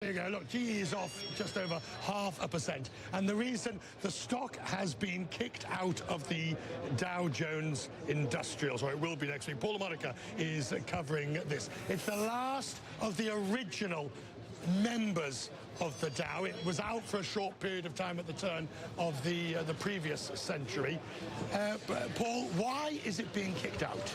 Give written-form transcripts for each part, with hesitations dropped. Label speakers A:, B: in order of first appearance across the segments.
A: There you go. Look, GE is off just over 0.5%. And the reason the stock has been kicked out of the Dow Jones Industrial, or it will be next week. Paul Monica is covering this. It's the last of the original members of the Dow. It was out for a short period of time at the turn of the previous century. Paul, why is it being kicked out?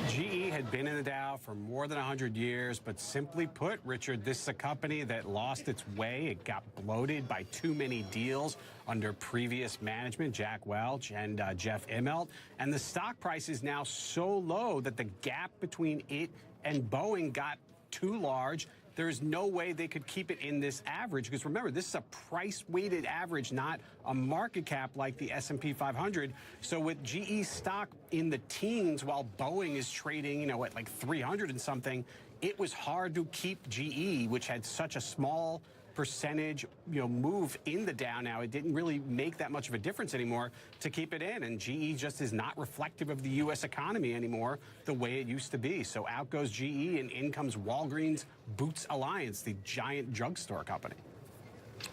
B: GE had been in the Dow for more than 100 years, but simply put, Richard, this is a company that lost its way. It got bloated by too many deals under previous management, Jack Welch and Jeff Immelt. And the stock price is now so low that the gap between it and Boeing got too large. There is no way they could keep it in this average, because remember, this is a price-weighted average, not a market cap like the S&P 500. So with GE stock in the teens while Boeing is trading, at like 300 and something, it was hard to keep GE, which had such a small percentage, move in the Dow now. It didn't really make that much of a difference anymore to keep it in. And GE just is not reflective of the U.S. economy anymore the way it used to be. So out goes GE and in comes Walgreens Boots Alliance, the giant drugstore company.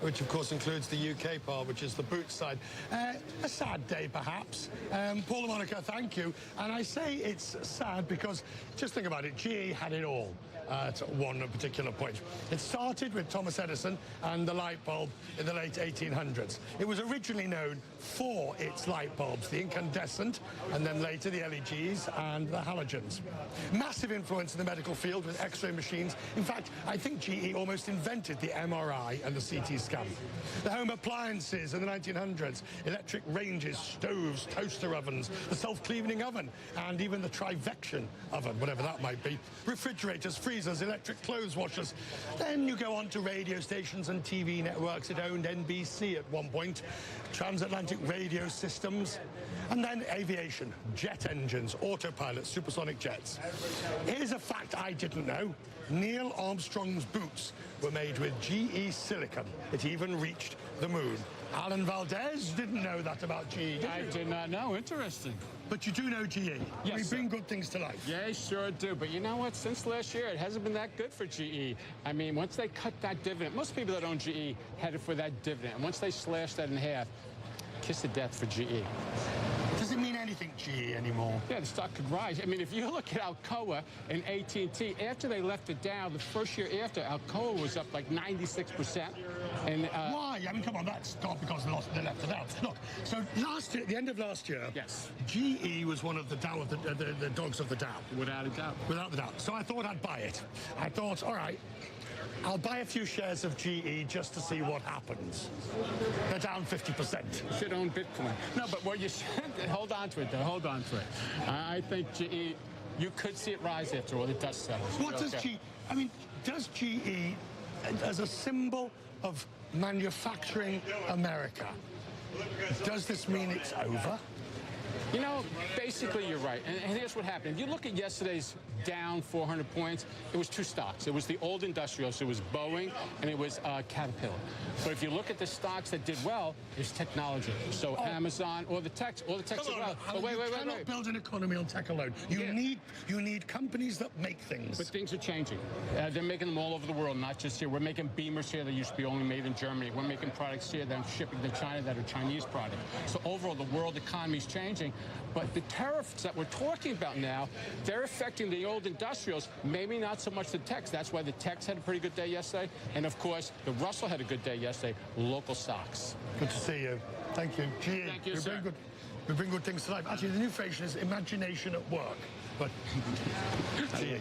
A: Which, of course, includes the UK part, which is the Boots side. A sad day, perhaps. Paul Monica, thank you. And I say it's sad because, just think about it, GE had it all at one particular point. It started with Thomas Edison and the light bulb in the late 1800s. It was originally known for its light bulbs, the incandescent, and then later the LEDs and the halogens. Massive influence in the medical field with X-ray machines. In fact, I think GE almost invented the MRI and the CT scan. The home appliances in the 1900s, electric ranges, stoves, toaster ovens, the self-cleaning oven, and even the Trivection oven, whatever that might be, refrigerators, freezers, electric clothes washers. Then you go on to radio stations and TV networks. It owned NBC at one point, transatlantic radio systems, and then aviation, jet engines, autopilots, supersonic jets. Here's a fact I didn't know. Neil Armstrong's boots were made with GE silicon. It even reached the moon. Alan Valdez didn't know that about GE.
C: I did not know. Interesting.
A: But you do know GE.
C: Yes,
A: we bring good things to life.
C: Yeah, sure do. But you know what? Since last year, it hasn't been that good for GE. I mean, once they cut that dividend, most people that own GE headed for that dividend. And once they slashed that in half, kiss of death for GE.
A: Does it mean anything, GE, anymore?
C: Yeah, the stock could rise. I mean, if you look at Alcoa and AT&T, after they left it down, the first year after, Alcoa was up like 96%. And
A: why? I mean, come on, that's not because they left it out. Look, so last year, at the end of last year,
C: yes,
A: GE was one of the Dow, the dogs of the Dow.
C: Without a doubt.
A: Without the doubt. So I thought I'd buy it. I thought, all right, I'll buy a few shares of GE just to see what happens. They're down 50%.
C: You should own Bitcoin. No, but what you should, hold on to it, though. Hold on to it. I think GE, you could see it rise after all the dust settles.
A: What does GE, I mean, does GE, as a symbol of manufacturing America, does this mean it's over?
C: Basically, you're right. And here's what happened. If you look at yesterday's down 400 points, it was two stocks. It was the old industrials. It was Boeing, and it was Caterpillar. But if you look at the stocks that did well, it's technology. So Amazon, or the techs did well. But wait.
A: You cannot build an economy on tech alone. You need companies that make things.
C: But things are changing. They're making them all over the world, not just here. We're making beamers here that used to be only made in Germany. We're making products here that are shipping to China that are Chinese products. So overall, the world economy is changing. But the tariffs that we're talking about now, they're affecting the old industrials, maybe not so much the techs. That's why the techs had a pretty good day yesterday. And, of course, the Russell had a good day yesterday. Local stocks.
A: Good to see you. Thank you. GE.
C: Thank you, sir.
A: We bring good things to life. Actually, the new phrase is imagination at work. But GE.